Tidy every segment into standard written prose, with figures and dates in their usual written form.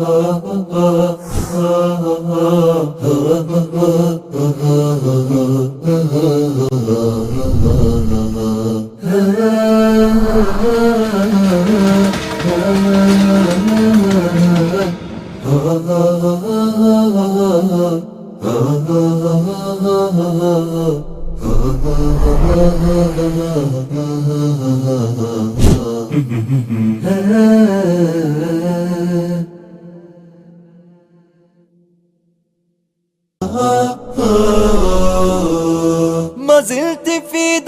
ما زلت في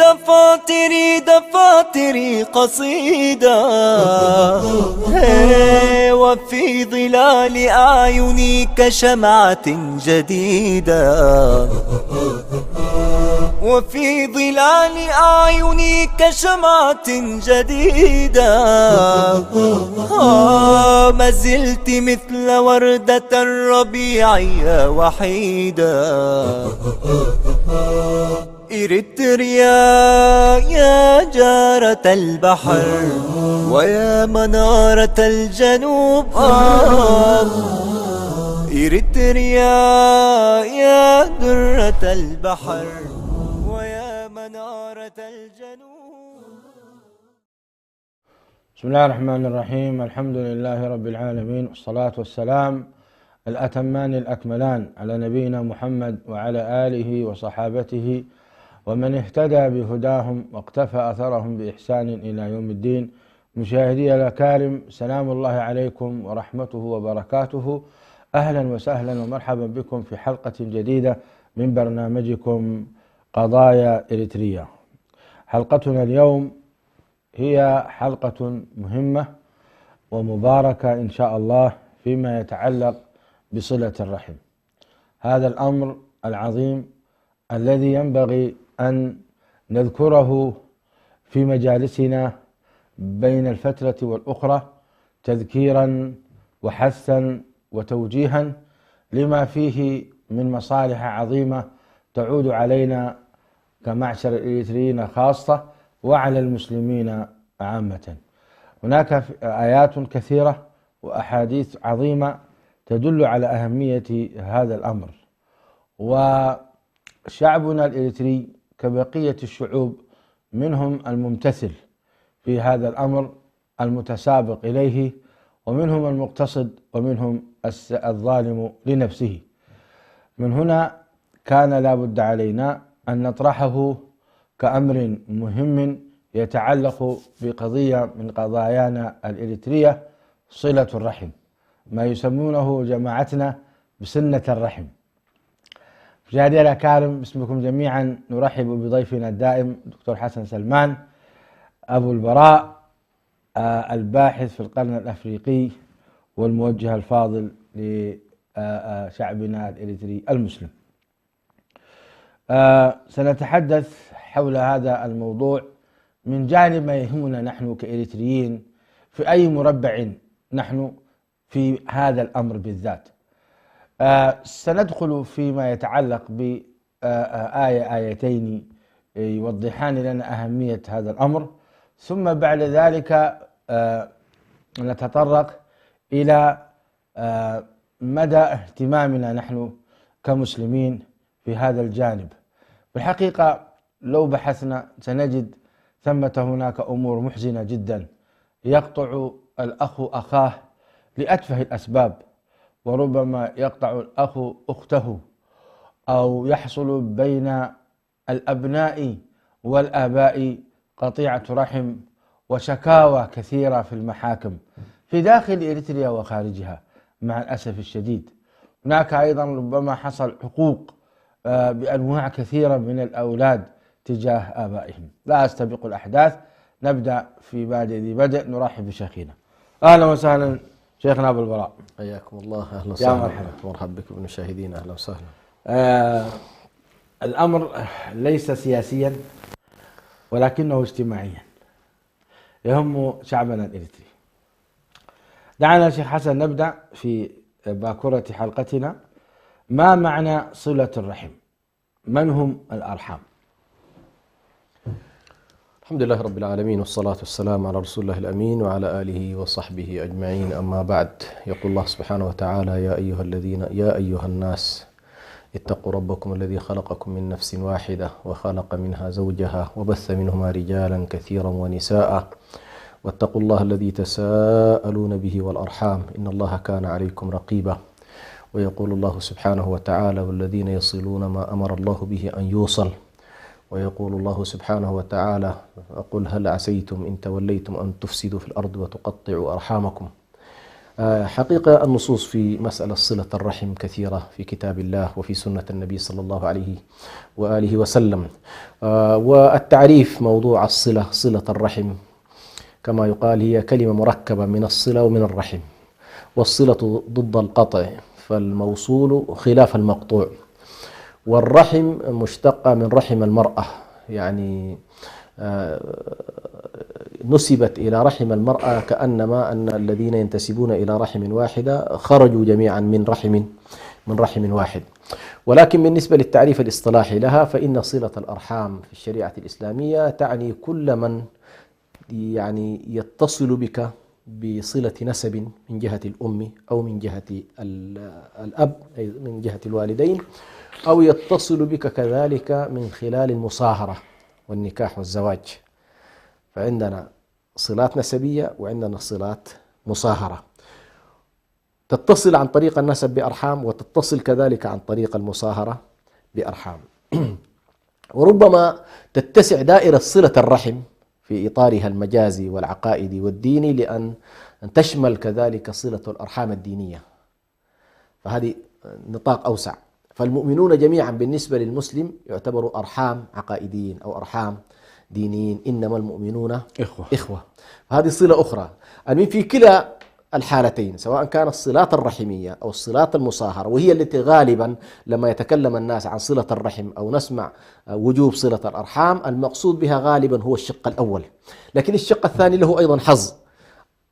دفاتري قصيدة، وفي ظلال أعيني كشمعة جديدة، وفي ظلال أعيني كشمعة جديدة. ما زلت مثل وردة الربيع يا وحيدة. إريتريا يا جارة البحر ويا منارة الجنوب، إريتريا يا درة البحر ويا منارة الجنوب. بسم الله الرحمن الرحيم. الحمد لله رب العالمين، والصلاة والسلام الأتمان الأكملان على نبينا محمد وعلى آله وصحابته ومن اهتدى بهداهم واقتفى أثرهم بإحسان إلى يوم الدين. مشاهدي الأكارم، سلام الله عليكم ورحمته وبركاته. أهلا وسهلا ومرحبا بكم في حلقة جديدة من برنامجكم قضايا إريتريا. حلقتنا اليوم هي حلقة مهمة ومباركة إن شاء الله فيما يتعلق بصلة الرحم، هذا الأمر العظيم الذي ينبغي أن نذكره في مجالسنا بين الفترة والأخرى تذكيرا وحثا وتوجيها لما فيه من مصالح عظيمة تعود علينا كمعشر الإريتريين خاصة وعلى المسلمين عامة. هناك آيات كثيرة وأحاديث عظيمة تدل على أهمية هذا الأمر، وشعبنا الإريتري كبقية الشعوب منهم الممتثل في هذا الأمر المتسابق إليه، ومنهم المقتصد ومنهم الظالم لنفسه. من هنا كان لا بد علينا أن نطرحه كأمر مهم يتعلق بقضية من قضايانا الإريترية، صلة الرحم، ما يسمونه جماعتنا بسنة الرحم. مشاهدينا الأكارم، باسمكم جميعا نرحب بضيفنا الدائم دكتور حسن سلمان أبو البراء، الباحث في القرن الأفريقي والموجه الفاضل لشعبنا الإريتري المسلم. سنتحدث حول هذا الموضوع من جانب ما يهمنا نحن كإريتريين في أي مربع نحن في هذا الأمر بالذات. سندخل فيما يتعلق آيتين يوضحان لنا أهمية هذا الأمر، ثم بعد ذلك نتطرق إلى مدى اهتمامنا نحن كمسلمين في هذا الجانب. بالحقيقة لو بحثنا سنجد ثمة هناك أمور محزنة جدا يقطع الأخ أخاه لأتفه الأسباب، وربما يقطع الأخ أخته، أو يحصل بين الأبناء والآباء قطيعة رحم وشكاوى كثيرة في المحاكم في داخل إريتريا وخارجها. مع الأسف الشديد هناك أيضا ربما حصل حقوق بأنواع كثيرة من الأولاد تجاه آبائهم. لا أستبق الأحداث، نبدأ في بادئ ذي بدء. نرحب بشيخنا. أهلا وسهلا شيخنا أبو البراء. حياكم الله. أهلا وسهلا. مرحبا بكم المشاهدين. أهلا وسهلا. الأمر ليس سياسيا ولكنه اجتماعيا يهم شعبنا الإريتري. دعنا شيخ حسن نبدأ في باكورة حلقتنا. ما معنى صلة الرحم؟ من هم الأرحام؟ الحمد لله رب العالمين، والصلاة والسلام على رسول الله الأمين وعلى آله وصحبه أجمعين. أما بعد، يقول الله سبحانه وتعالى: يا أيها الناس اتقوا ربكم الذي خلقكم من نفس واحدة وخلق منها زوجها وبث منهما رجالا كثيرا ونساء واتقوا الله الذي تساءلون به والأرحام إن الله كان عليكم رقيبا. ويقول الله سبحانه وتعالى: والذين يصلون ما أمر الله به أن يوصل. ويقول الله سبحانه وتعالى: قل هل عسيتم إن توليتم أن تفسدوا في الأرض وتقطعوا أرحامكم. حقيقة النصوص في مسألة صلة الرحم كثيرة في كتاب الله وفي سنة النبي صلى الله عليه وآله وسلم. والتعريف موضوع الصلة، صلة الرحم كما يقال هي كلمة مركبة من الصلة ومن الرحم، والصلة ضد القطع، فالموصول خلاف المقطوع. والرحم مشتقة من رحم المرأة، يعني نسبت إلى رحم المرأة كأنما أن الذين ينتسبون إلى رحم واحدة خرجوا جميعا من رحم واحد. ولكن بالنسبة للتعريف الاصطلاحي لها، فإن صلة الأرحام في الشريعة الإسلامية تعني كل من يعني يتصل بك بصلة نسب من جهة الأم أو من جهة الأب أي من جهة الوالدين، أو يتصل بك كذلك من خلال المصاهرة والنكاح والزواج. فعندنا صلات نسبية وعندنا صلات مصاهرة، تتصل عن طريق النسب بأرحام وتتصل كذلك عن طريق المصاهرة بأرحام. وربما تتسع دائرة صلة الرحم في إطارها المجازي والعقائدي والديني لأن تشمل كذلك صلة الأرحام الدينية، فهذه نطاق أوسع. فالمؤمنون جميعا بالنسبة للمسلم يعتبروا أرحام عقائديين أو أرحام دينيين، إنما المؤمنون إخوة. هذه صلة أخرى. المهم في كلا الحالتين، سواء كانت الصلات الرحمية أو الصلات المصاهرة، وهي التي غالبا لما يتكلم الناس عن صلة الرحم أو نسمع وجوب صلة الأرحام المقصود بها غالبا هو الشق الأول. لكن الشق الثاني له أيضا حظ،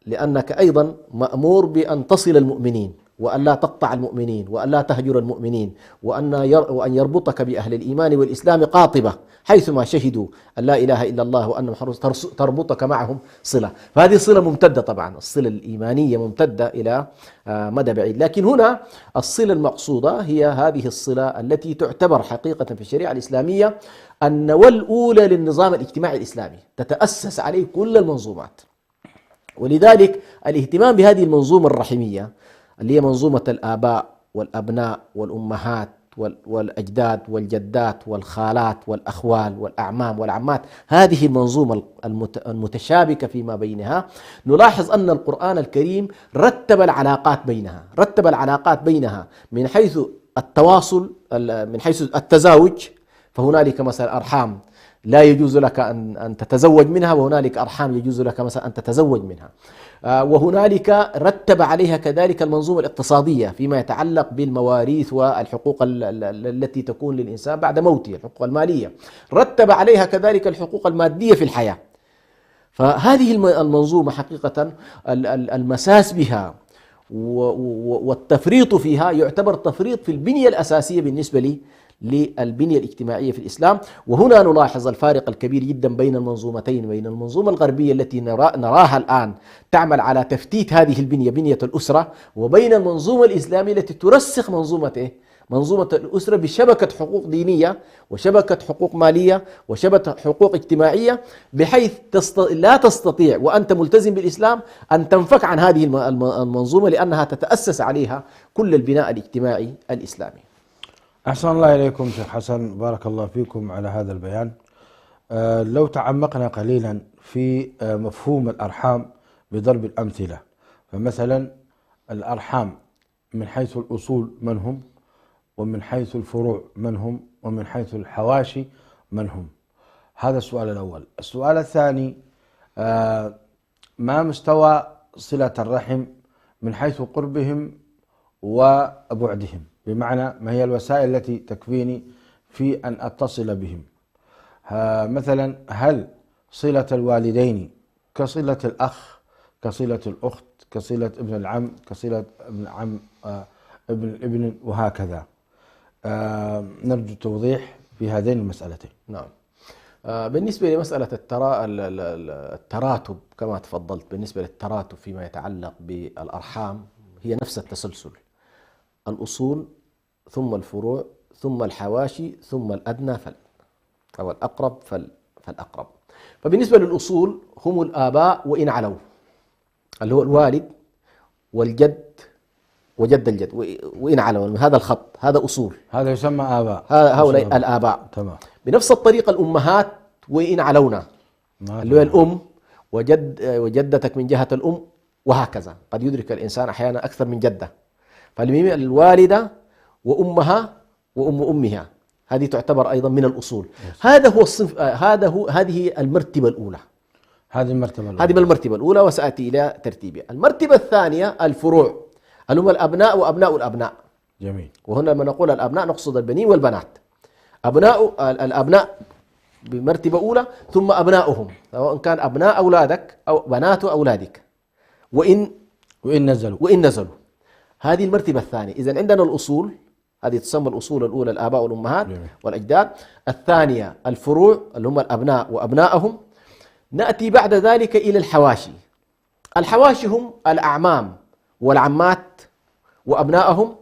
لأنك أيضا مأمور بأن تصل المؤمنين وأن لا تقطع المؤمنين وأن لا تهجر المؤمنين وأن يربطك بأهل الإيمان والإسلام قاطبة حيثما شهدوا أن لا إله إلا الله وأن محمد تربطك معهم صلة. فهذه صلة ممتدة، طبعا الصلة الإيمانية ممتدة إلى مدى بعيد. لكن هنا الصلة المقصودة هي هذه الصلة التي تعتبر حقيقة في الشريعة الإسلامية النواة الأولى للنظام الاجتماعي الإسلامي، تتأسس عليه كل المنظومات. ولذلك الاهتمام بهذه المنظومة الرحمية اللي هي منظومة الآباء والأبناء والأمهات والأجداد والجدات والخالات والأخوال والأعمام والعمات، هذه المنظومة المتشابكة فيما بينها، نلاحظ أن القرآن الكريم رتب العلاقات بينها من حيث التواصل، من حيث التزاوج، فهنالك مثلا أرحام لا يجوز لك أن تتزوج منها، وهنالك أرحام يجوز لك مثلا أن تتزوج منها. وهنالك رتب عليها كذلك المنظومة الاقتصادية فيما يتعلق بالمواريث والحقوق التي تكون للإنسان بعد موته، الحقوق المالية، رتب عليها كذلك الحقوق المادية في الحياة. فهذه المنظومة حقيقة المساس بها والتفريط فيها يعتبر تفريط في البنية الأساسية بالنسبة للبنية الاجتماعية في الإسلام. وهنا نلاحظ الفارق الكبير جدا بين المنظومتين، بين المنظومة الغربية التي نراها الآن تعمل على تفتيت هذه البنية، بنية الأسرة، وبين المنظومة الإسلامية التي ترسخ منظومة الأسرة بشبكة حقوق دينية وشبكة حقوق مالية وشبكة حقوق اجتماعية، بحيث لا تستطيع وأنت ملتزم بالإسلام أن تنفك عن هذه المنظومة، لأنها تتأسس عليها كل البناء الاجتماعي الإسلامي. أحسن الله إليكم شيخ حسن، بارك الله فيكم على هذا البيان. لو تعمقنا قليلا في مفهوم الأرحام بضرب الأمثلة، فمثلا الأرحام من حيث الأصول من هم، ومن حيث الفروع من هم، ومن حيث الحواشي من هم. هذا السؤال الأول. السؤال الثاني، ما مستوى صلة الرحم من حيث قربهم وبعدهم، بمعنى ما هي الوسائل التي تكفيني في أن أتصل بهم؟ مثلا هل صلة الوالدين كصلة الأخ، كصلة الأخت، كصلة ابن العم، كصلة ابن عم ابن الابن، وهكذا؟ نرجو التوضيح في هذين المسألتين. نعم. بالنسبة لمسألة التراتب كما تفضلت، بالنسبة للتراتب فيما يتعلق بالأرحام هي نفس التسلسل: الأصول ثم الفروع ثم الحواشي ثم الأدنى أو الأقرب فالأقرب. فبالنسبة للأصول هم الآباء وإن علوا، اللي هو الوالد والجد وجد الجد وإن علوا، هذا الخط هذا أصول، هذا يسمى آباء، هؤلاء الآباء. تمام. بنفس الطريقة الأمهات وإن علونا، اللي هو الأم وجدتك من جهة الأم، وهكذا. قد يدرك الإنسان أحيانا أكثر من جدة، فالوالدة وأمها وأم أمها هذه تعتبر أيضا من الأصول. هذا هو الصنف، هذه المرتبة الأولى. هذه المرتبة الأولى وسأتي إلى ترتيبها. المرتبة الثانية الفروع، اللي هم الأبناء وأبناء الأبناء. جميل. وهنا لما نقول الأبناء نقصد البنين والبنات. الأبناء بمرتبة أولى، ثم أبناؤهم، سواء كان أبناء أولادك أو بنات أولادك، وإن نزلوا. هذه المرتبة الثانية. إذن عندنا الأصول، هذه تسمى الأصول الأولى الآباء والأمهات والأجداد. الثانية الفروع اللي هم الأبناء وأبناءهم. نأتي بعد ذلك إلى الحواشي. الحواشي هم الأعمام والعمات وأبناءهم،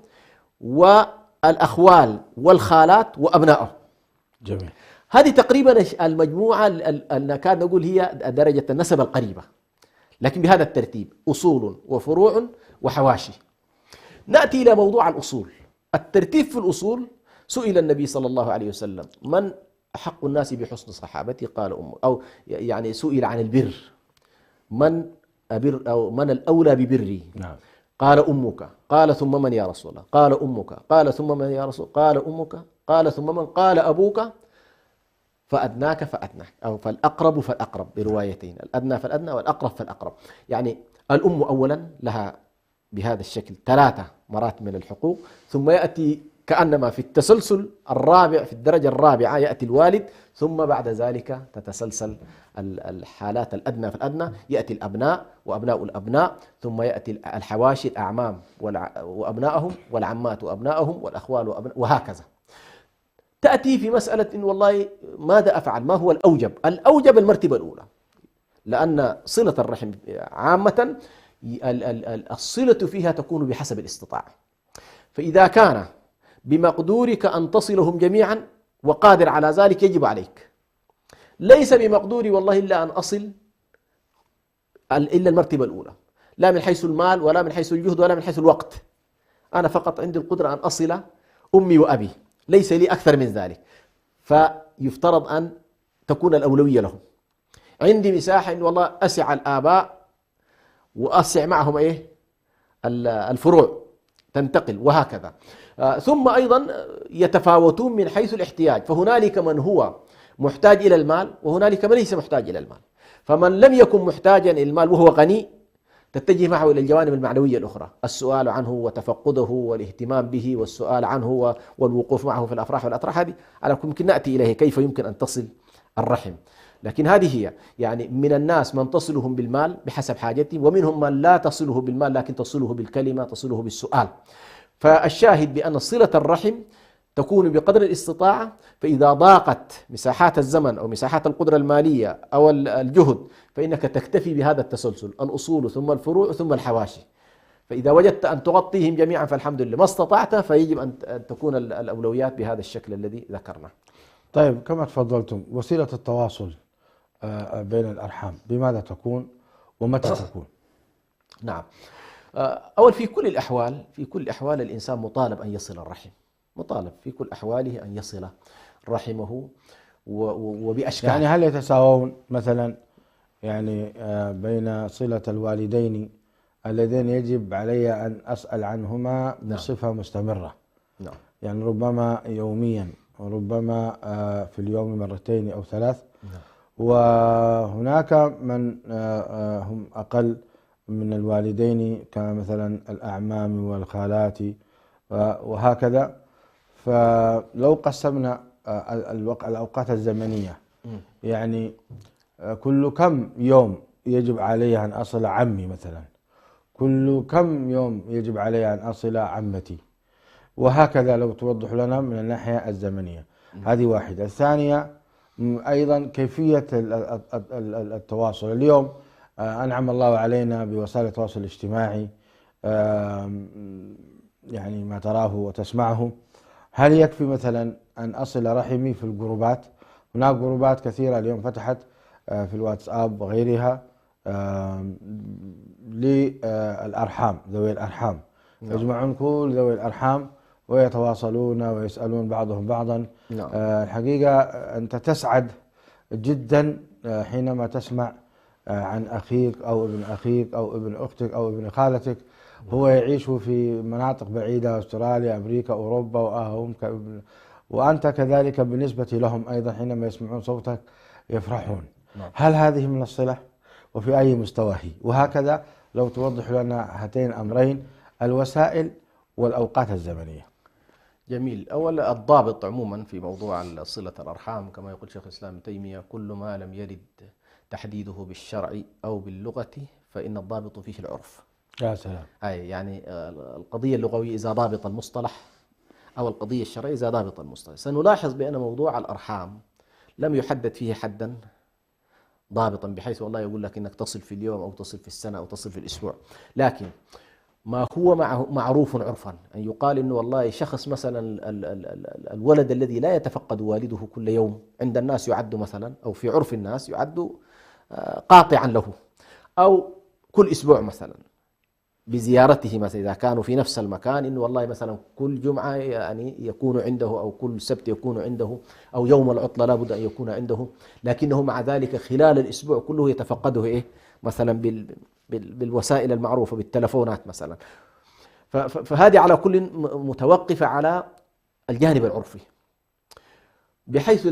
والأخوال والخالات وأبناءهم. جميل. هذه تقريبا المجموعة نكاد نقول هي درجة النسب القريبة، لكن بهذا الترتيب: أصول وفروع وحواشي. نأتي إلى موضوع الأصول. الترتيب في الأصول: سئل النبي صلى الله عليه وسلم: من أحق الناس بحسن صحابتي؟ قال أمك. أو يعني سئل عن البر: من الأولى ببري؟ نعم. قال أمك. قال ثم من يا رسول الله؟ قال أمك. قال ثم من يا رسول الله؟ قال أمك. قال ثم من؟ قال أبوك. فأدناك فأدناك، أو فالأقرب فالأقرب، بروايتين: الأدنى فالأدنى والأقرب فالأقرب. يعني الأم أولا لها بهذا الشكل 3 مراتب من الحقوق، ثم يأتي كأنما في التسلسل الرابع، في الدرجة الرابعة يأتي الوالد، ثم بعد ذلك تتسلسل الحالات الأدنى فالأدنى، يأتي الأبناء وأبناء الأبناء، ثم يأتي الحواشي الأعمام وأبنائهم، والعمات وأبنائهم، والأخوال وهكذا. تأتي في مسألة إن والله ماذا أفعل؟ ما هو الأوجب؟ الأوجب المرتبة الأولى، لأن صلة الرحم عامة الصلة فيها تكون بحسب الاستطاعة. فإذا كان بمقدورك أن تصلهم جميعا وقادر على ذلك يجب عليك. ليس بمقدوري والله إلا أن أصل إلا المرتبة الأولى، لا من حيث المال ولا من حيث الجهد ولا من حيث الوقت. أنا فقط عندي القدرة أن أصل أمي وأبي، ليس لي أكثر من ذلك، فيفترض أن تكون الأولوية لهم. عندي مساحة إن والله أسع الآباء وأسع معهم الفروع تنتقل، وهكذا. ثم أيضا يتفاوتون من حيث الاحتياج، فهنالك من هو محتاج إلى المال وهنالك من ليس محتاج إلى المال. فمن لم يكن محتاجا إلى المال وهو غني تتجه معه إلى الجوانب المعنوية الأخرى: السؤال عنه وتفقده والاهتمام به والسؤال عنه والوقوف معه في الأفراح والأطراح. هذه على يمكن نأتي إليه كيف يمكن أن تصل الرحم. لكن هذه هي، يعني من الناس من تصلهم بالمال بحسب حاجتهم، ومنهم من لا تصله بالمال لكن تصله بالكلمة، تصله بالسؤال. فالشاهد بأن صلة الرحم تكون بقدر الاستطاعة. فإذا ضاقت مساحات الزمن أو مساحات القدرة المالية أو الجهد فإنك تكتفي بهذا التسلسل: الأصول ثم الفروع ثم الحواشي. فإذا وجدت أن تغطيهم جميعا فالحمد لله، ما استطعت فيجب أن تكون الأولويات بهذا الشكل الذي ذكرنا. طيب، كما تفضلتم، وسيلة التواصل بين الأرحام بماذا تكون ومتى تكون؟ نعم. أول في كل الأحوال الإنسان مطالب أن يصل الرحم، مطالب في كل أحواله أن يصل رحمه وبأشكال. يعني هل يتساوون مثلا يعني بين صلة الوالدين اللذين يجب علي أن أسأل عنهما بصفة مستمرة؟ نعم. يعني ربما يوميا وربما في اليوم 2 أو 3. نعم. وهناك من هم أقل من الوالدين كمثلا الأعمام والخالات وهكذا. فلو قسمنا الأوقات الزمنية، يعني كل كم يوم يجب علي أن أصل عمي مثلا، كل كم يوم يجب علي أن أصل عمتي، وهكذا لو توضح لنا من الناحية الزمنية. هذه واحدة. الثانية أيضا كيفية التواصل اليوم. أنعم الله علينا بوسائل التواصل الاجتماعي، يعني ما تراه وتسمعه. هل يكفي مثلا أن أصل رحمي في الجروبات؟ هناك جروبات كثيرة اليوم فتحت في الواتساب وغيرها للأرحام، ذوي الأرحام، يجمعون كل ذوي الأرحام ويتواصلون ويسألون بعضهم بعضا. الحقيقة أنت تسعد جدا حينما تسمع عن أخيك أو ابن أخيك أو ابن أختك أو ابن خالتك هو يعيش في مناطق بعيدة، أستراليا، أمريكا، أوروبا، وأنت كذلك بالنسبة لهم أيضا حينما يسمعون صوتك يفرحون. هل هذه من الصلة؟ وفي أي مستوى هي؟ وهكذا لو توضح لنا هاتين الأمرين، الوسائل والأوقات الزمنية. جميل. أولا الضابط عموما في موضوع صلة الأرحام كما يقول شيخ الإسلام ابن تيمية: كل ما لم يرد تحديده بالشرع أو باللغة فإن الضابط فيه العرف. يا سلام. أي يعني القضية اللغوية إذا ضابط المصطلح، أو القضية الشرعية إذا ضابط المصطلح. سنلاحظ بأن موضوع الأرحام لم يحدد فيه حدا ضابطا بحيث والله يقول لك إنك تصل في اليوم أو تصل في السنة أو تصل في الأسبوع، لكن ما هو معروف عرفا أن يقال إنه والله شخص مثلا الولد الذي لا يتفقد والده كل يوم عند الناس يعد مثلا، أو في عرف الناس يعد قاطعا له، أو كل أسبوع مثلا بزيارته مثلا إذا كانوا في نفس المكان، إنه والله مثلا كل جمعة يعني يكون عنده، أو كل سبت يكون عنده، أو يوم العطلة لابد أن يكون عنده، لكنه مع ذلك خلال الأسبوع كله يتفقده إيه مثلا بالوسائل المعروفة بالتلفونات مثلا. فهذه على كل متوقفة على الجانب العرفي، بحيث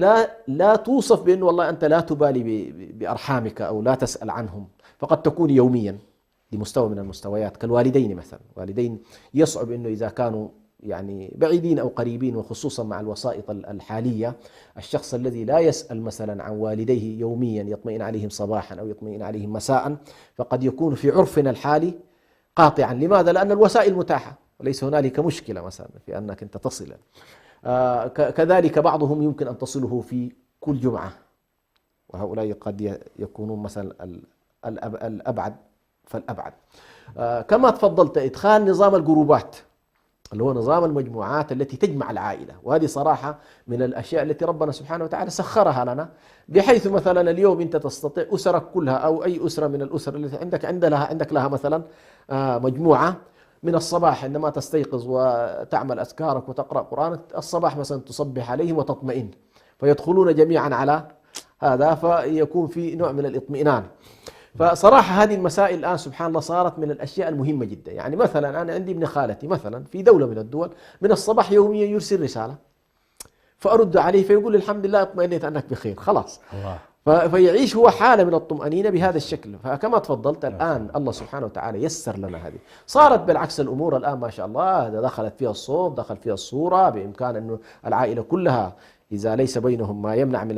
لا توصف بأنه والله أنت لا تبالي بأرحامك أو لا تسأل عنهم، فقد تكون يوميا لمستوى من المستويات. كالوالدين مثلا، والدين يصعب أنه إذا كانوا يعني بعيدين أو قريبين، وخصوصا مع الوسائط الحالية، الشخص الذي لا يسأل مثلا عن والديه يوميا يطمئن عليهم صباحا أو يطمئن عليهم مساء، فقد يكون في عرفنا الحالي قاطعا. لماذا؟ لأن الوسائل متاحة وليس هنالك مشكلة مثلا في أنك أنت تصل. كذلك بعضهم يمكن أن تصله في كل جمعة، وهؤلاء قد يكونون مثلا الأبعد فالأبعد. كما تفضلت، إدخال نظام الجروبات اللي هو نظام المجموعات التي تجمع العائلة، وهذه صراحة من الأشياء التي ربنا سبحانه وتعالى سخرها لنا، بحيث مثلا اليوم أنت تستطيع أسرك كلها أو أي أسرة من الأسر التي عندك لها مثلا مجموعة من الصباح عندما تستيقظ وتعمل أذكارك وتقرأ قرآنك الصباح مثلا تصبح عليهم وتطمئن، فيدخلون جميعا على هذا، فيكون في نوع من الاطمئنان. فصراحة هذه المسائل الآن سبحان الله صارت من الأشياء المهمة جدا. يعني مثلا أنا عندي ابن خالتي مثلا في دولة من الدول، من الصباح يوميا يرسل رسالة فأرد عليه فيقول الحمد لله اطمئنيت أنك بخير، خلاص الله. فيعيش هو حالة من الطمأنينة بهذا الشكل. فكما تفضلت الآن الله سبحانه وتعالى يسر لنا هذه. صارت بالعكس الأمور الآن ما شاء الله دخلت فيها الصوت، دخل فيها الصورة، بإمكان أنه العائلة كلها إذا ليس بينهم ما يمنع من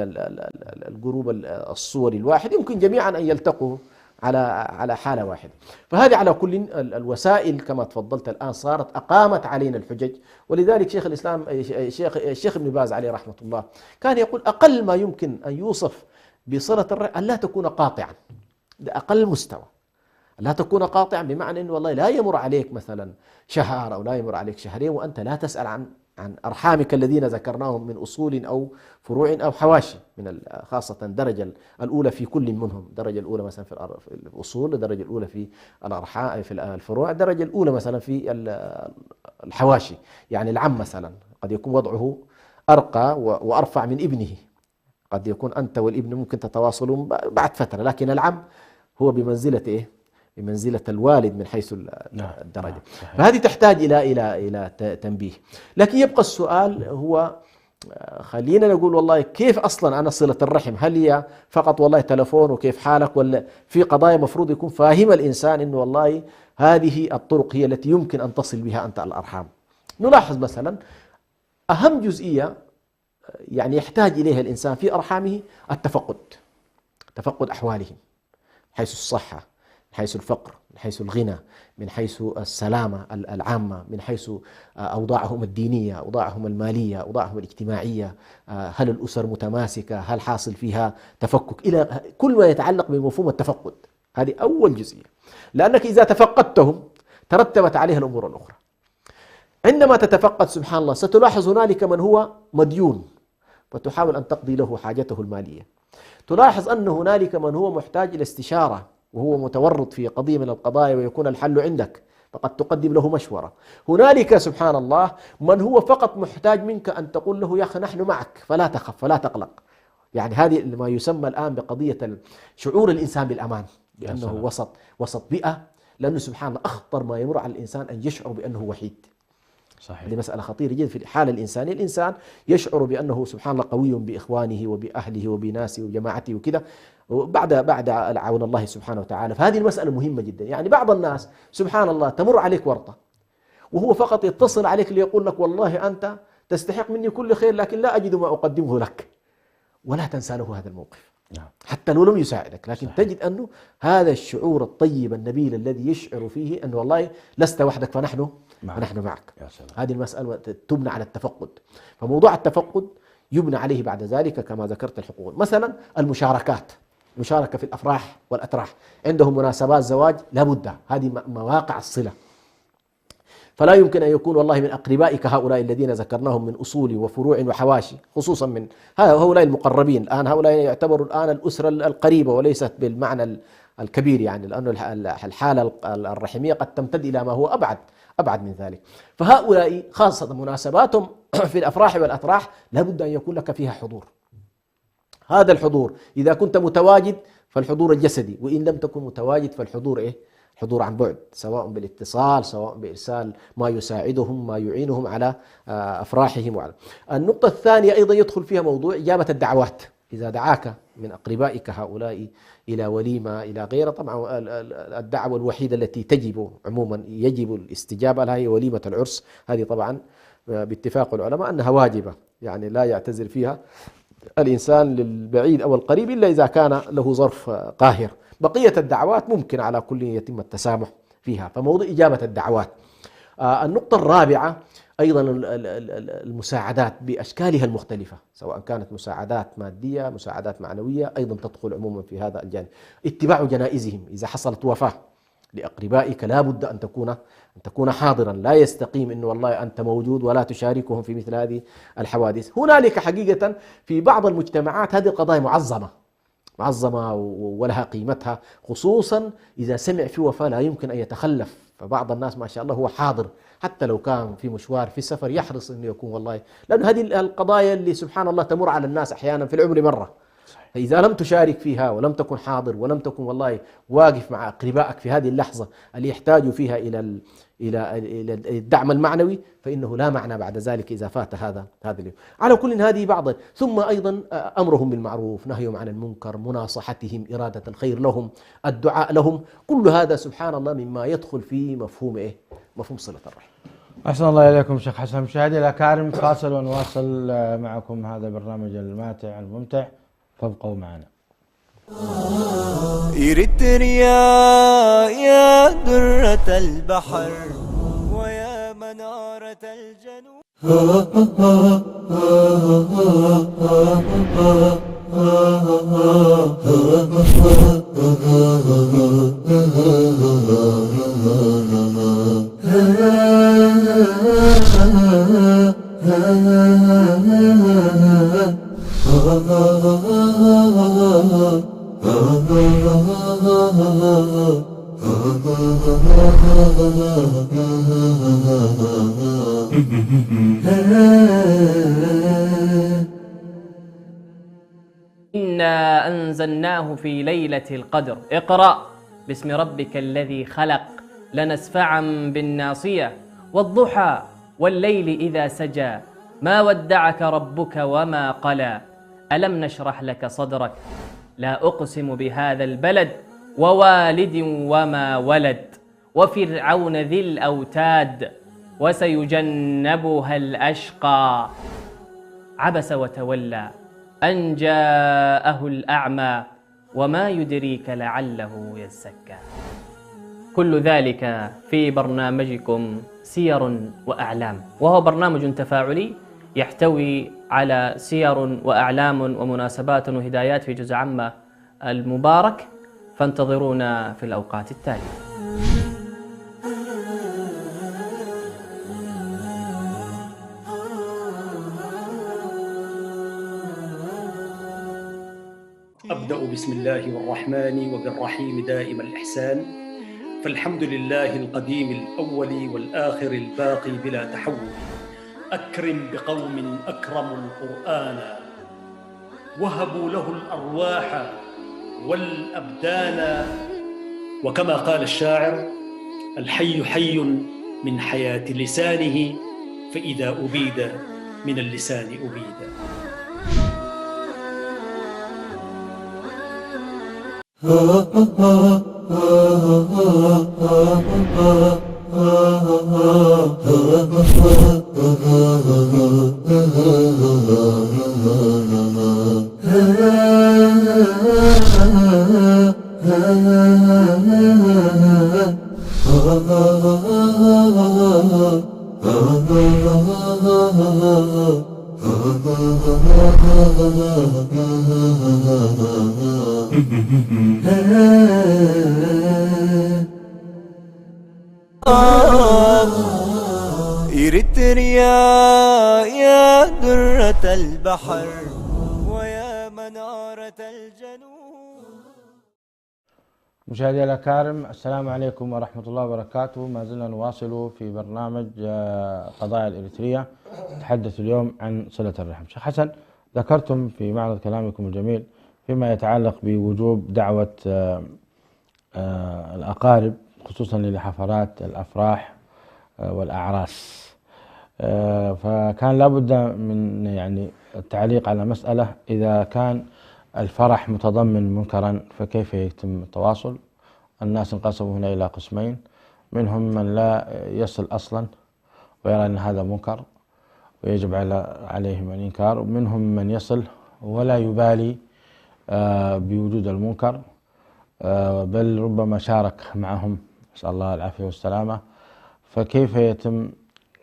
الجروب الصوري الواحد يمكن جميعا أن يلتقوا على حالة واحدة. فهذه على كل الوسائل كما تفضلت الآن صارت أقامت علينا الحجج. ولذلك شيخ الإسلام الشيخ ابن باز عليه رحمة الله كان يقول أقل ما يمكن أن يوصف بصلة الرحم أن لا تكون قاطعا، ده أقل مستوى، لا تكون قاطعا بمعنى أنه والله لا يمر عليك مثلا شهر أو لا يمر عليك شهرين وأنت لا تسأل عن أرحامك الذين ذكرناهم من أصول أو فروع أو حواشي، من خاصة الدرجة الأولى في كل منهم، الدرجة الأولى مثلا في الأصول، الدرجة الأولى في الأرحام في الفروع، الدرجة الأولى مثلا في الحواشي. يعني العم مثلا قد يكون وضعه أرقى وأرفع من ابنه، قد يكون أنت والابن ممكن تتواصلون بعد فترة، لكن العم هو بمنزلة إيه؟ بمنزلة الوالد من حيث الدرجة. فهذه تحتاج إلى تنبيه. لكن يبقى السؤال هو خلينا نقول والله كيف أصلا أنا صلة الرحم؟ هل هي فقط والله تلفون وكيف حالك، ولا في قضايا مفروض يكون فاهم الإنسان إنه والله هذه الطرق هي التي يمكن أن تصل بها أنت الأرحام. نلاحظ مثلا أهم جزئية يعني يحتاج إليها الإنسان في أرحامه التفقد أحوالهم، حيث الصحة، حيث الفقر، من حيث الغنى، من حيث السلامة العامة، من حيث أوضاعهم الدينية، أوضاعهم المالية، أوضاعهم الاجتماعية، هل الأسر متماسكة، هل حاصل فيها تفكك، إلى كل ما يتعلق بمفهوم التفقد. هذه أول جزئية، لأنك إذا تفقدتهم ترتبت عليها الأمور الأخرى. عندما تتفقد سبحان الله ستلاحظ هنالك من هو مديون فتحاول أن تقضي له حاجته المالية، تلاحظ أن هنالك من هو محتاج إلى استشارة وهو متورط في قضية من القضايا ويكون الحل عندك فقد تقدم له مشورة. هنالك سبحان الله من هو فقط محتاج منك أن تقول له يا أخي نحن معك فلا تخف فلا تقلق. يعني هذه ما يسمى الآن بقضية شعور الإنسان بالأمان، بأنه وسط بيئة، لأنه سبحان الله أخطر ما يمر على الإنسان أن يشعر بأنه وحيد. صحيح. هذه مسألة خطيرة جدا في الحالة الإنسانية. الإنسان يشعر بأنه سبحان الله قوي بإخوانه وبأهله وبناسه وجماعته وكذا بعد عون الله سبحانه وتعالى. فهذه المسألة مهمة جدا. يعني بعض الناس سبحان الله تمر عليك ورطة وهو فقط يتصل عليك ليقول لك والله أنت تستحق مني كل خير لكن لا أجد ما أقدمه لك، ولا تنسى له هذا الموقف حتى لو لم يساعدك، لكن تجد أنه هذا الشعور الطيب النبيل الذي يشعر فيه أنه والله لست وحدك فنحن معك. هذه المسألة تبنى على التفقد. فموضوع التفقد يبنى عليه بعد ذلك كما ذكرت الحقوق. مثلا المشاركات، مشاركة في الأفراح والأتراح، عندهم مناسبات زواج لابد، هذه مواقع الصلة، فلا يمكن أن يكون والله من أقربائك هؤلاء الذين ذكرناهم من أصول وفروع وحواشي، خصوصا من هؤلاء المقربين. الآن هؤلاء يعتبروا الآن الأسرة القريبة وليست بالمعنى الكبير، يعني لأن الحالة الرحمية قد تمتد إلى ما هو أبعد من ذلك. فهؤلاء خاصة مناسباتهم في الأفراح والأتراح لابد أن يكون لك فيها حضور. هذا الحضور إذا كنت متواجد فالحضور الجسدي، وإن لم تكن متواجد فالحضور حضور عن بعد، سواء بالاتصال سواء بإرسال ما يساعدهم ما يعينهم على أفراحهم. النقطة الثانية أيضا يدخل فيها موضوع إجابة الدعوات. إذا دعاك من أقربائك هؤلاء إلى وليمة إلى غيره، طبعا الدعوة الوحيدة التي يجب الاستجابة لها هي وليمة العرس. هذه طبعا باتفاق العلماء أنها واجبة، يعني لا يعتذر فيها الإنسان للبعيد أو القريب إلا إذا كان له ظرف قاهر. بقية الدعوات ممكن على كل يتم التسامح فيها. فموضوع إجابة الدعوات. النقطة الرابعة أيضا المساعدات بأشكالها المختلفة، سواء كانت مساعدات مادية مساعدات معنوية، أيضا تدخل عموما في هذا الجانب. اتباع جنائزهم، إذا حصلت وفاة لأقربائك لا بد أن تكون حاضرا. لا يستقيم أنه والله أنت موجود ولا تشاركهم في مثل هذه الحوادث. هنالك حقيقة في بعض المجتمعات هذه القضايا معظمة ولها قيمتها، خصوصا إذا سمع في وفاة لا يمكن أن يتخلف. فبعض الناس ما شاء الله هو حاضر حتى لو كان في مشوار في سفر، يحرص أنه يكون والله، لأن هذه القضايا اللي سبحان الله تمر على الناس أحيانا في العمر مرة. فإذا لم تشارك فيها ولم تكن حاضر ولم تكن والله واقف مع أقربائك في هذه اللحظة اللي يحتاجوا فيها إلى الدعم المعنوي، فإنه لا معنى بعد ذلك إذا فات هذا اليوم. على كل هذه بعض. ثم أيضا أمرهم بالمعروف، نهيهم عن المنكر، مناصحتهم، إرادة الخير لهم، الدعاء لهم، كل هذا سبحان الله مما يدخل في مفهوم صلة الرحم. أحسن الله إليكم شيخ حسن. مشاهدي الأكارم، فاصل ونواصل معكم هذا البرنامج الماتع الممتع، فابقوا معنا. إريتريا يا درة البحر ويا منارة الجنوب. إنا أنزلناه في ليلة القدر. اقرأ باسم ربك الذي خلق، لنسفعا بالناصية، والضحى والليل إذا سجى، ما ودعك ربك وما قلى، ألم نشرح لك صدرك، لا أقسم بهذا البلد، ووالد وما ولد، وفرعون ذي الأوتاد، وسيجنبها الأشقى، عبس وتولى أن جاءه الأعمى، وما يدريك لعله يزكى. كل ذلك في برنامجكم سير وأعلام، وهو برنامج تفاعلي يحتوي على سير وأعلام ومناسبات وهدايات في جزء عامة المبارك، فانتظرونا في الأوقات التالية. أبدأ بسم الله الرحمن وبالرحيم دائم الإحسان، فالحمد لله القديم الأول والآخر الباقي بلا تحول. أكرم بقوم أكرموا القرآن وهبوا له الأرواح والأبدان، وكما قال الشاعر: الحي حي من حياة لسانه، فإذا أبيد من اللسان أبيد. إريتريا يا درة البحر ويا منارة الجنوب. مشاهدي الأكارم، السلام عليكم ورحمة الله وبركاته. ما زلنا نواصل في برنامج قضايا الإريترية. نتحدث اليوم عن صلة الرحم. شيخ حسن، ذكرتم في معرض كلامكم الجميل فيما يتعلق بوجوب دعوة الأقارب خصوصا لحفلات الأفراح والأعراس، فكان لابد من التعليق على مسألة: إذا كان الفرح متضمن منكرا فكيف يتم التواصل؟ الناس انقسموا هنا إلى قسمين: منهم من لا يصل أصلا ويرى أن هذا منكر ويجب عليهم الإنكار، ومنهم من يصل ولا يبالي بوجود المنكر، بل ربما شارك معهم، نسأل الله العافية والسلامة. فكيف يتم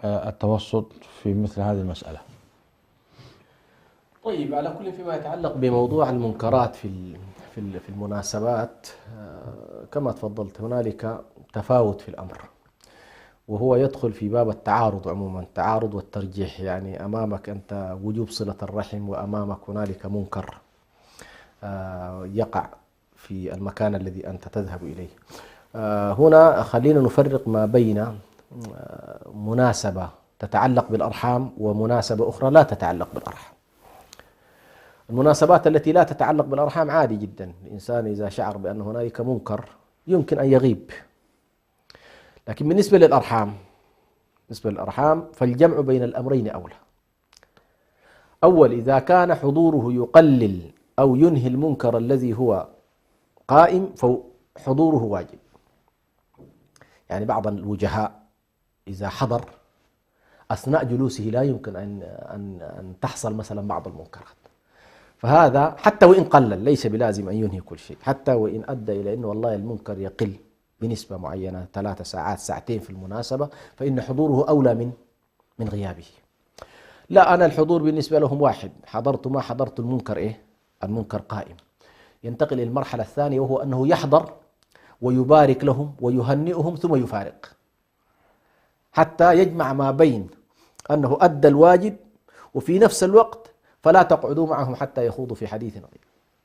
التوسط في مثل هذه المسألة؟ طيب، على كل فيما يتعلق بموضوع المنكرات في المناسبات، كما تفضلت هنالك تفاوت في الأمر، وهو يدخل في باب التعارض عموما، التعارض والترجيح. يعني أمامك أنت وجوب صلة الرحم، وأمامك هنالك منكر يقع في المكان الذي أنت تذهب إليه. هنا خلينا نفرق ما بين مناسبة تتعلق بالأرحام ومناسبة أخرى لا تتعلق بالأرحام. المناسبات التي لا تتعلق بالأرحام عادي جدا، الإنسان إذا شعر بأن هنالك منكر يمكن أن يغيب. لكن بالنسبة للأرحام فالجمع بين الأمرين أولى. أول، إذا كان حضوره يقلل أو ينهي المنكر الذي هو قائم فحضوره واجب. يعني بعض الوجهاء إذا حضر أثناء جلوسه لا يمكن أن تحصل مثلا بعض المنكرات، فهذا حتى وإن قلل ليس بلازم أن ينهي كل شيء، حتى وإن أدى إلى أنه والله المنكر يقل بنسبة معينة 3 ساعات ساعتين في المناسبة، فإن حضوره أولى من غيابه. لا، أنا الحضور بالنسبة لهم واحد، حضرت ما حضرت المنكر المنكر قائم. ينتقل إلى المرحلة الثانية، وهو أنه يحضر ويبارك لهم ويهنئهم ثم يفارق، حتى يجمع ما بين أنه أدى الواجب وفي نفس الوقت فلا تقعدوا معهم حتى يخوضوا في حديث غير.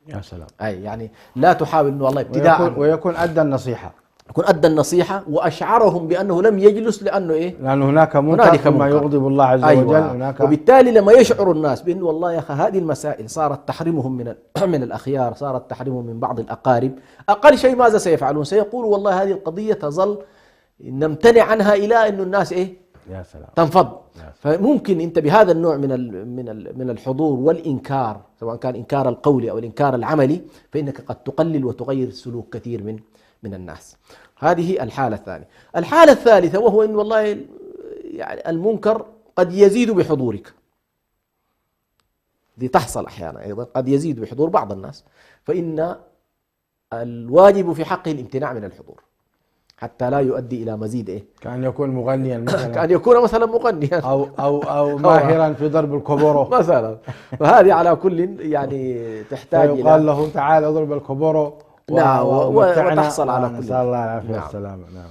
يا سلام. أي يعني لا تحاول أنه والله ابتداء ويكون أدى النصيحة، يكون أدى النصيحة وأشعرهم بأنه لم يجلس لأنه لأن هناك منكر ما يغضب الله عز وجل. هناك وبالتالي لما يشعر الناس بأنه والله يا أخي هذه المسائل صارت تحرمهم من الأخيار، صارت تحرمهم من بعض الأقارب، أقل شيء ماذا سيفعلون؟ سيقولوا والله هذه القضية تظل نمتنع عنها إلى أن الناس يا سلام تنفض. فممكن أنت بهذا النوع من الحضور والإنكار، سواء كان إنكار القولي أو الإنكار العملي، فإنك قد تقلل وتغير سلوك كثير من الناس. هذه الحالة الثانية. الحالة الثالثة وهو أن والله يعني المنكر قد يزيد بحضورك، دي تحصل أحيانا أيضا، قد يزيد بحضور بعض الناس، فإن الواجب في حقه الامتناع من الحضور حتى لا يؤدي إلى مزيد إيه؟ كأن يكون مغنيا مثلا، كأن يكون مثلا مغنيا أو ماهرا في ضرب الكوبورو مثلا. فهذه على كل يعني تحتاج فيقال إلى له تعال اضرب الكوبورو نعم ومتعنا. وتحصل على كل نسأل الله العافية نعم. والسلامة. نعم.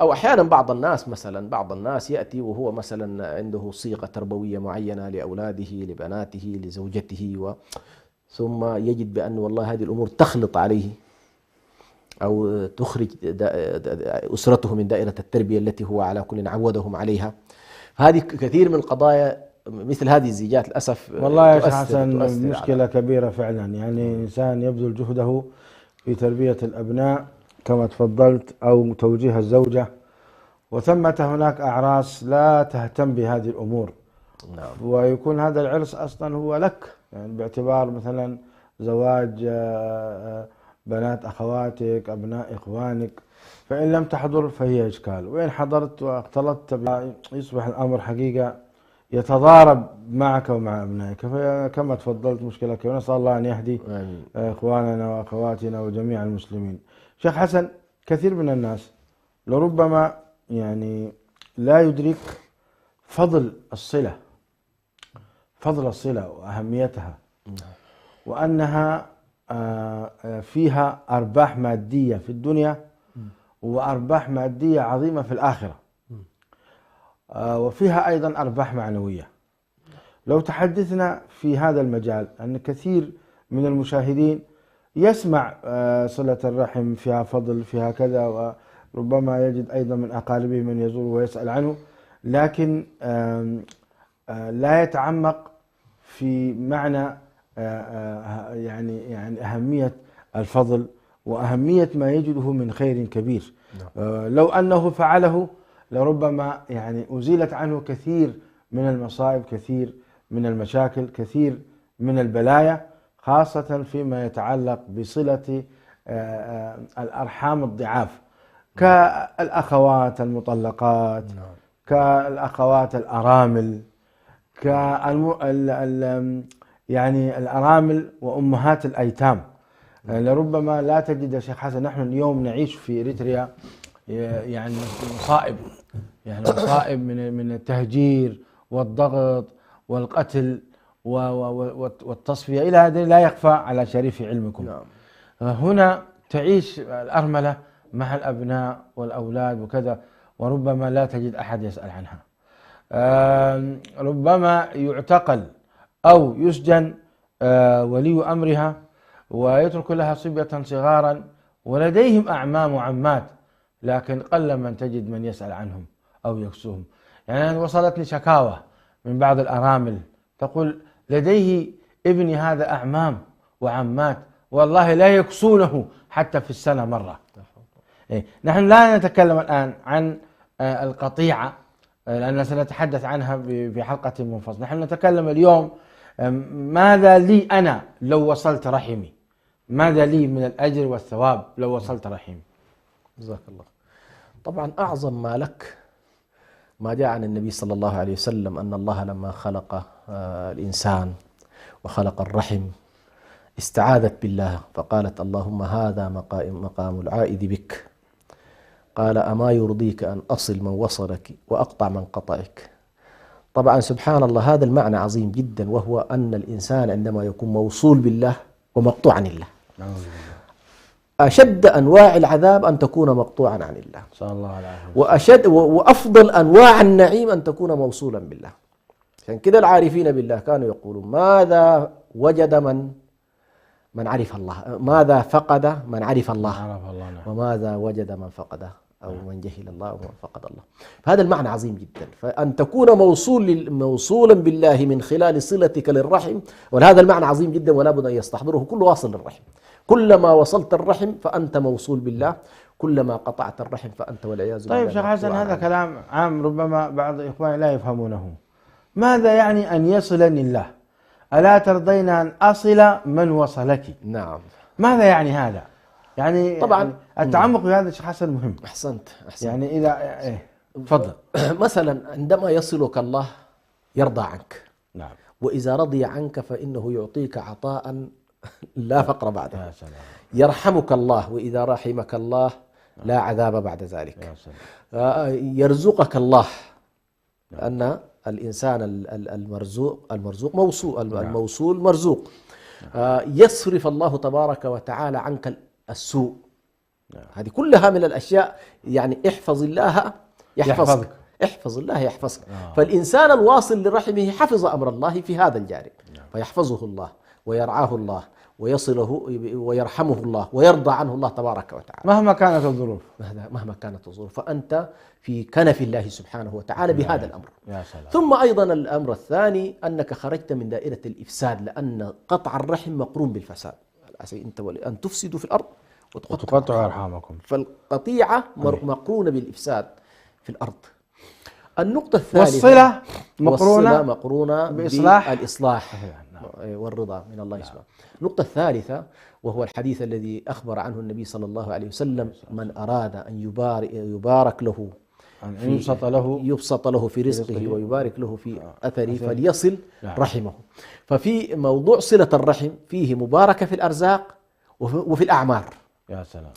أو أحيانا بعض الناس مثلا بعض الناس يأتي وهو مثلا عنده صيغة تربوية معينة لأولاده لبناته لزوجته ثم يجد بأن والله هذه الأمور تخلط عليه أو تخرج أسرته من دائرة التربية التي هو على كل عودهم عليها. هذه كثير من القضايا مثل هذه الزيجات للأسف والله يا شيخ تؤثر حسن مشكلة كبيرة فعلا. يعني إنسان يبذل جهده في تربية الأبناء كما تفضلت أو توجيه الزوجة، وثمة هناك أعراس لا تهتم بهذه الأمور. نعم. ويكون هذا العرس أصلا هو لك، يعني باعتبار مثلا زواج بنات أخواتك أبناء إخوانك، فإن لم تحضر فهي إشكال، وإن حضرت واختلطت يصبح الأمر حقيقة يتضارب معك ومع أبنائك. كما تفضلت مشكلة كبيرة، نسأل الله أن يهدي إخواننا وأخواتنا وجميع المسلمين. شيخ حسن، كثير من الناس لربما يعني لا يدرك فضل الصلة وأهميتها، وأنها فيها أرباح مادية في الدنيا وأرباح مادية عظيمة في الآخرة، وفيها أيضا أرباح معنوية. لو تحدثنا في هذا المجال، أن كثير من المشاهدين يسمع صلة الرحم فيها فضل فيها كذا، وربما يجد أيضا من أقاربه من يزور ويسأل عنه، لكن لا يتعمق في معنى يعني أهمية الفضل وأهمية ما يجده من خير كبير. لو أنه فعله لربما يعني أزيلت عنه كثير من المصائب، كثير من المشاكل، كثير من البلايا، خاصة فيما يتعلق بصلة الأرحام الضعاف كالأخوات المطلقات، كالأخوات الأرامل، يعني الأرامل وأمهات الأيتام. لربما لا تجد يا شيخ حسن، نحن اليوم نعيش في إريتريا يعني مصائب، من التهجير والضغط والقتل والتصفية إلى هذا لا يخفى على شريف علمكم. هنا تعيش الأرملة مع الأبناء والأولاد وكذا، وربما لا تجد أحد يسأل عنها. ربما يعتقل أو يسجن ولي أمرها ويترك لها صبية صغارا ولديهم أعمام وعمات، لكن قل من تجد من يسأل عنهم أو يكسوهم. يعني وصلتني شكاوى من بعض الأرامل تقول لديه ابني هذا أعمام وعمات والله لا يكسونه حتى في السنة مرة. نحن لا نتكلم الآن عن القطيعة لأننا سنتحدث عنها في حلقة منفصلة. نحن نتكلم اليوم ماذا لي أنا لو وصلت رحمي، ماذا لي من الأجر والثواب لو وصلت رحمي. جزاك الله. طبعا أعظم ما لك ما جاء عن النبي صلى الله عليه وسلم أن الله لما خلق الإنسان وخلق الرحم استعاذت بالله فقالت اللهم هذا مقام العائذ بك، قال أما يرضيك أن أصل من وصلك وأقطع من قطعك. طبعا سبحان الله هذا المعنى عظيم جدا، وهو أن الإنسان عندما يكون موصول بالله ومقطوع عن الله، أشد أنواع العذاب أن تكون مقطوعا عن الله، صلى الله عليه وسلم، وأفضل أنواع النعيم أن تكون موصولا بالله. عشان كده العارفين بالله كانوا يقولون ماذا وجد من عرف الله، ماذا فقد من عرف الله، وماذا وجد من فقده أو من جهل الله ومن فقد الله. فهذا المعنى عظيم جدا، فأن تكون موصولا بالله من خلال صلتك للرحم، وهذا المعنى عظيم جدا ولا بد أن يستحضره كل واصل للرحم. كلما وصلت الرحم فأنت موصول بالله، كلما قطعت الرحم فأنت والعياذ بالله. طيب شيخ حسن، هذا كلام عام ربما بعض إخواني لا يفهمونه. ماذا يعني أن يصلني الله؟ ألا ترضين أن أصل من وصلك؟ نعم. ماذا يعني هذا؟ يعني طبعا التعمق في هذا شيخ حسن مهم. أحسنت. يعني إذا تفضل. مثلا عندما يصلك الله يرضى عنك، نعم، وإذا رضي عنك فإنه يعطيك عطاء لا فقر بعده. يرحمك الله، وإذا رحمك الله لا عذاب بعد ذلك. يا سلام. يرزقك الله، لأن الإنسان المرزوق الموصول مرزوق. يصرف الله تبارك وتعالى عنك السوء. هذه كلها من الأشياء، يعني احفظ الله يحفظك، احفظ الله يحفظك. فالإنسان الواصل لرحمه حفظ أمر الله في هذا الجانب، فيحفظه الله ويرعاه الله ويصله ويرحمه الله ويرضى عنه الله تبارك وتعالى مهما كانت الظروف. مهما كانت الظروف، فأنت في كنف الله سبحانه وتعالى بهذا الأمر. يا سلام. ثم أيضا الأمر الثاني أنك خرجت من دائرة الإفساد، لأن قطع الرحم مقرون بالفساد. أنت أن تفسدوا في الأرض وتقطعوا أرحامكم، فالقطيعة مقرونة بالإفساد في الأرض. النقطة الثالثة والصلة مقرونة بالإصلاح والرضا من الله سبحانه. النقطة الثالثة وهو الحديث الذي أخبر عنه النبي صلى الله عليه وسلم: من أراد أن يبارك له، أن يبسط له في رزقه ويبارك له في أثره فليصل رحمه. ففي موضوع صلة الرحم فيه مباركة في الأرزاق وفي الأعمار. يا سلام.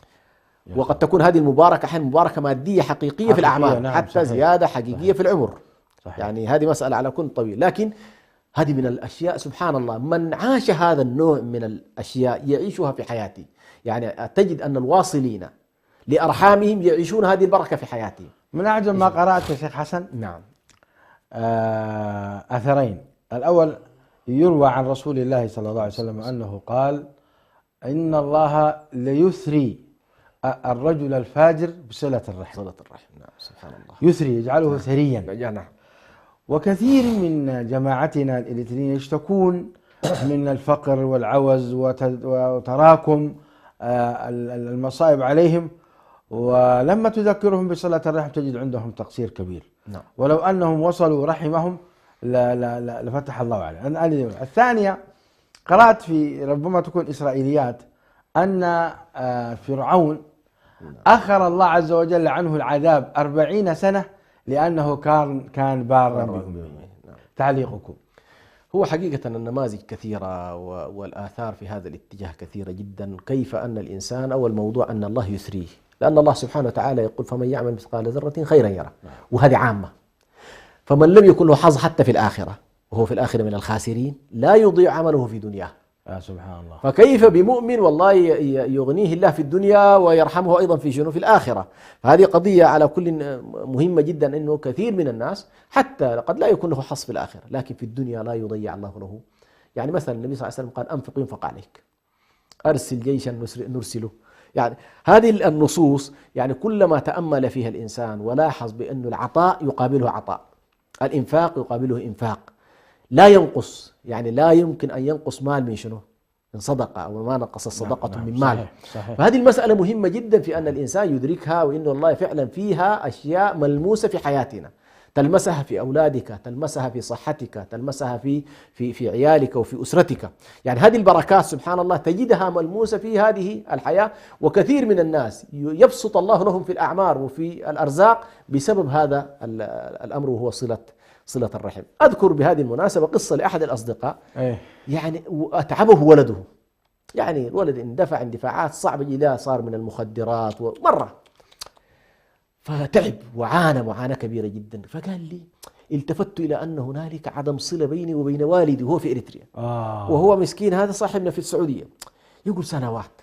وقد تكون هذه المباركة أحيانا مباركة مادية حقيقية في الأعمار، نعم، حتى صحيح. زيادة حقيقية صحيح. في العمر. صحيح. يعني هذه مسألة على كل طويل، لكن هذه من الأشياء سبحان الله، من عاش هذا النوع من الأشياء يعيشها في حياته. يعني تجد أن الواصلين لأرحامهم يعيشون هذه البركة في حياتهم. من أعجب ما قرأت يا شيخ حسن نعم. أثرين. الأول يروى عن رسول الله صلى الله عليه وسلم أنه قال: إن الله ليثري الرجل الفاجر بصلة الرحم. صلة الرحم، نعم، سبحان الله. يثري، يجعله ثريا. نعم. وكثير من جماعتنا الإريتريين يشتكون من الفقر والعوز وتراكم المصائب عليهم، ولما تذكرهم بصلة الرحم تجد عندهم تقصير كبير. نعم. ولو أنهم وصلوا رحمهم لفتح الله عليهم. الثانية قرأت في، ربما تكون إسرائيليات، أن فرعون أخر الله عز وجل عنه العذاب 40 سنة لأنه كان بارا بأمه. تعليقكم؟ هو حقيقة النماذج كثيرة والآثار في هذا الاتجاه كثيرة جدا. كيف أن الإنسان، أول موضوع أن الله يثريه، لأن الله سبحانه وتعالى يقول: فمن يعمل مثقال ذرة خيرا يره. وهذه عامة. فمن لم يكن له حظ حتى في الآخرة وهو في الآخرة من الخاسرين، لا يضيع عمله في دنياه. سبحان الله. فكيف بمؤمن والله يغنيه الله في الدنيا ويرحمه أيضا في شنو في الآخرة. فهذه قضية على كل مهمة جدا، أنه كثير من الناس حتى قد لا يكون له حظ في الآخرة، لكن في الدنيا لا يضيع الله له. يعني مثلا النبي صلى الله عليه وسلم قال: أنفق ينفق عليك، أرسل جيشا نرسله. يعني هذه النصوص يعني كلما تأمل فيها الإنسان ولاحظ بأن العطاء يقابله عطاء، الإنفاق يقابله إنفاق، لا ينقص. يعني لا يمكن أن ينقص مال من شنو؟ من صدقة، أو ما نقص الصدقة من مال. صحيح. فهذه المسألة مهمة جدا في أن الإنسان يدركها، وإنه الله فعلا فيها أشياء ملموسة في حياتنا، تلمسها في أولادك، تلمسها في صحتك، تلمسها في عيالك وفي أسرتك. يعني هذه البركات سبحان الله تجدها ملموسة في هذه الحياة. وكثير من الناس يبسط الله لهم في الأعمار وفي الأرزاق بسبب هذا الأمر، وهو صلة الرحم. أذكر بهذه المناسبة قصة لأحد الأصدقاء. يعني أتعبه ولده، يعني الولد اندفع اندفاعات صعبة جدا، صار من المخدرات ومرة، فتعب وعانى معاناة كبيرة جدا. فقال لي: التفت إلى أن هنالك عدم صلة بيني وبين والدي وهو في إريتريا، وهو مسكين هذا صاحبنا في السعودية، يقول سنوات.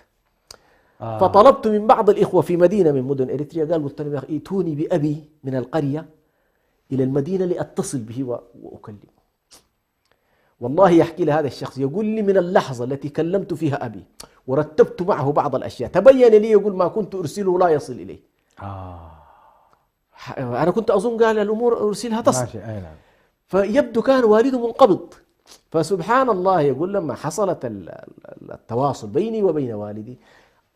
فطلبت من بعض الإخوة في مدينة من مدن إريتريا، قلت لهم: ائتوني بأبي من القرية إلى المدينة لأتصل به وأكلمه. والله يحكي لي هذا الشخص، يقول لي: من اللحظة التي كلمت فيها أبي ورتبت معه بعض الأشياء تبين لي، يقول، ما كنت أرسله لا يصل إليه. أنا كنت أظن قال الأمور أرسلها تصل. فيبدو كان والده منقبض. فسبحان الله، يقول لما حصلت التواصل بيني وبين والدي،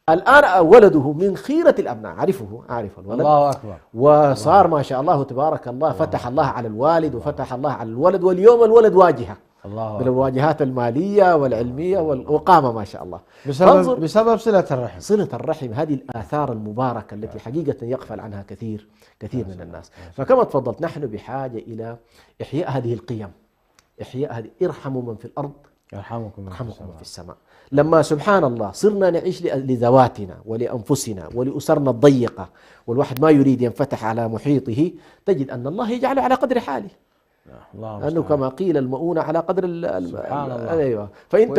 الآن ولده من خيرة الأبناء، أعرف الولد، الله أكبر، وصار ما شاء الله تبارك الله، فتح الله على الوالد وفتح الله على الولد، واليوم الولد واجهة من الواجهات المالية والعلمية والقامة ما شاء الله، بسبب صلة الرحم. صلة الرحم هذه الآثار المباركة التي حقيقة يغفل عنها كثير من الناس. فكما تفضلت، نحن بحاجة إلى إحياء هذه القيم، إحياء هذه. ارحموا من في الأرض يرحمكم من في السماء. لما سبحان الله صرنا نعيش لذواتنا ولأنفسنا ولأسرنا الضيقة، والواحد ما يريد ينفتح على محيطه، تجد أن الله يجعله على قدر حاله، لأنه كما قيل المؤونة على قدر سبحان الله. أيوة. فأنت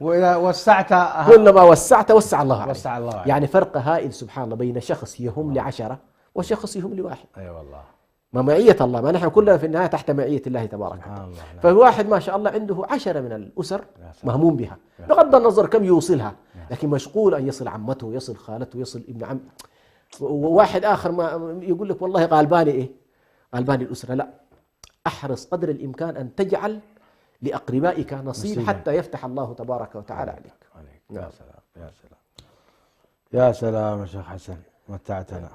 وإذا وسعت كلما وسعت وسع الله عليك. وسع الله عليك. يعني فرق هائل سبحان الله بين شخص يهم ل10 وشخص يهم ل1. أي والله. ما معية الله، ما نحن كلنا في النهاية تحت معية الله تبارك وتعالى. فالواحد ما شاء الله عنده 10 من الأسر مهموم بها، بغض النظر كم يوصلها، لكن مشغول أن يصل عمته، يصل خالته، يصل ابن عم. وواحد آخر ما يقول لك والله غالباني إيه؟ غالباني الأسرة. لا، أحرص قدر الإمكان أن تجعل لأقربائك نصيب حتى يفتح الله تبارك وتعالى عليك. يا سلام يا سلام يا سلام يا شيخ حسن، متعتنا.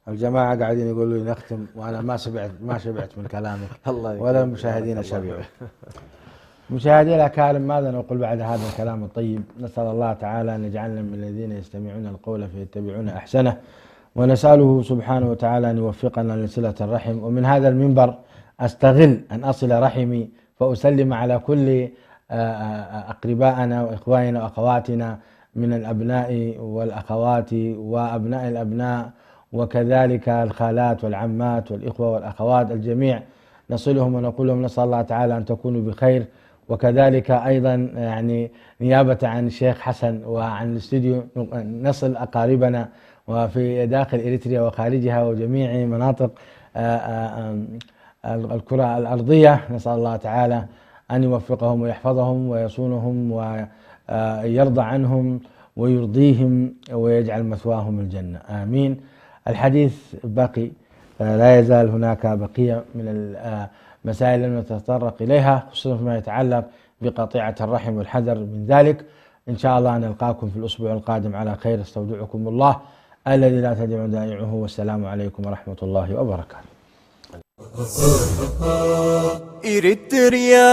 الجماعة قاعدين يقولوا لي نختم وأنا ما شبعت من كلامك ولا المشاهدين شبعوا. مشاهدينا الأكارم، ماذا نقول بعد هذا الكلام الطيب؟ نسأل الله تعالى أن يجعلنا من الذين يستمعون القول فيتبعون أحسنه، ونسأله سبحانه وتعالى أن يوفقنا لصلة الرحم. ومن هذا المنبر أستغل أن أصل رحمي فأسلم على كل أقربائنا وإخواننا وأخواتنا من الأبناء والأخوات وأبناء الأبناء، وكذلك الخالات والعمات والإخوة والأخوات الجميع، نصلهم ونقول لهم نسأل الله تعالى أن تكونوا بخير. وكذلك أيضا يعني نيابة عن الشيخ حسن وعن الاستوديو نصل أقاربنا وفي داخل إريتريا وخارجها وجميع مناطق الكرة الأرضية، نسأل الله تعالى أن يوفقهم ويحفظهم ويصونهم ويرضى عنهم ويرضيهم ويجعل مثواهم الجنة، آمين. الحديث باقي، لا يزال هناك بقية من المسائل لم نتطرق إليها، خصوصا فيما يتعلق بقطيعة الرحم والحذر من ذلك. إن شاء الله نلقاكم في الأسبوع القادم على خير. استودعكم الله الذي لا تضيع ودائعه، والسلام عليكم ورحمة الله وبركاته. إريتريا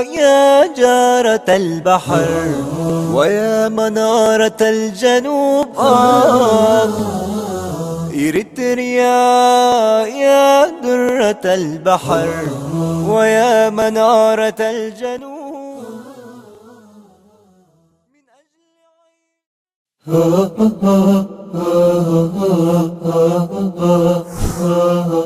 يا جارة البحر ويا منارة الجنوب، إريتريا يا درة البحر ويا منارة الجنوب.